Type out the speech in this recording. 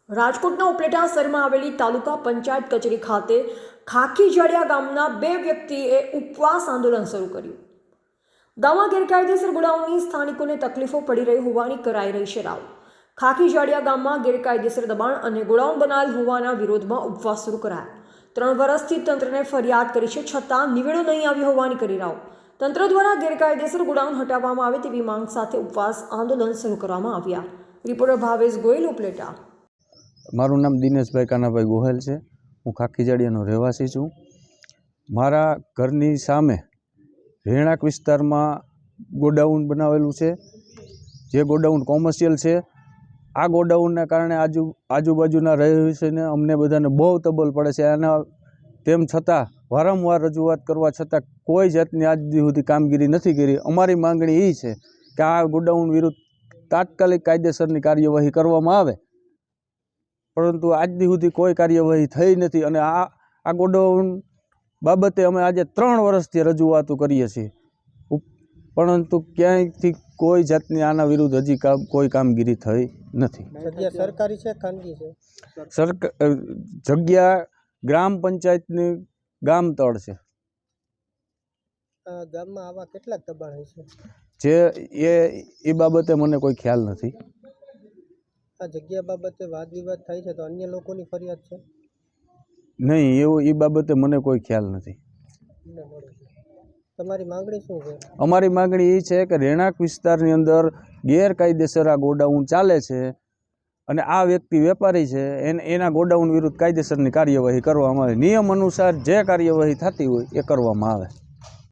રાજકોટના ઉપલેટા શહેરમાં આવેલી તાલુકા પંચાયત કચેરી ખાતે ખાખીજડિયા ગામના 2 વ્યક્તિએ ઉપવાસ આંદોલન શરૂ કર્યું। ગામમાં ગેરકાયદેસર ગોડાઉનની સ્થાનિકોને તકલીફો પડી રહી હોવાની કરાઈ રહી છે રાવ। ખાખીજડિયા ગામમાં ગેરકાયદેસર દબાણ અને ગોડાઉન બનાવેલ હોવાના વિરોધમાં ઉપવાસ શરૂ કરાયા। 3 વર્ષથી તંત્રને ફરિયાદ કરી છે, છતાં નિવેડો નહીં આવ્યો હોવાની કરી રાવ। તંત્ર દ્વારા ગેરકાયદેસર ગોડાઉન હટાવવામાં આવે તેવી માંગ સાથે ઉપવાસ આંદોલન શરૂ કરવામાં આવ્યા। રિપોર્ટર ભાવેશ ગોયલ, ઉપલેટા। મારું નામ દિનેશભાઈ કાનાભાઈ ગોહેલ છે। હું ખાખીજડિયાનો રહેવાસી છું। મારા ઘરની સામે રહેણાંક વિસ્તારમાં ગોડાઉન બનાવેલું છે, જે ગોડાઉન કોમર્શિયલ છે। આ ગોડાઉનના કારણે આજુબાજુના રહીશોને અમને બધાને બહુ તબલ પડે છે। આના તેમ છતાં વારંવાર રજૂઆત કરવા છતાં કોઈ જાતની આજ સુધી કામગીરી નથી કરી। અમારી માંગણી એ છે કે આ ગોડાઉન વિરુદ્ધ તાત્કાલિક કાયદેસરની કાર્યવાહી કરવામાં આવે, પરંતુ આજ સુધી કોઈ કાર્યવાહી થઈ નથી। અને આ ગોડાઉન બાબતે અમે આજે 3 વર્ષથી રજૂઆતો કરીએ છીએ, પરંતુ ક્યાંયથી કોઈ જાતની આના વિરુદ્ધ હજી કોઈ કામગીરી થઈ નથી। જગ્યા સરકારી છે, ખાનગી છે? જગ્યા ગ્રામ પંચાયતની ગામ તળ છે। ગામમાં આવા કેટલાક દબાણ જે છે એ બાબતે મને કોઈ ખ્યાલ નથી। આ જગ્યા બાબતે વાદ વિવાદ થાય છે તો અન્ય લોકોની ફરિયાદ છે? નહીં, એવું એ બાબતે મને કોઈ ખ્યાલ નથી। તમારી માંગણી શું છે? અમારી માંગણી એ છે કે રહેણાંક વિસ્તારની અંદર ગેરકાયદેસર આ ગોડાઉન ચાલે છે અને આ વ્યક્તિ વેપારી છે, એના ગોડાઉન વિરુદ્ધ કાયદેસરની કાર્યવાહી કરવામાં આવે। નિયમ અનુસાર જે કાર્યવાહી થતી હોય એ કરવામાં આવે।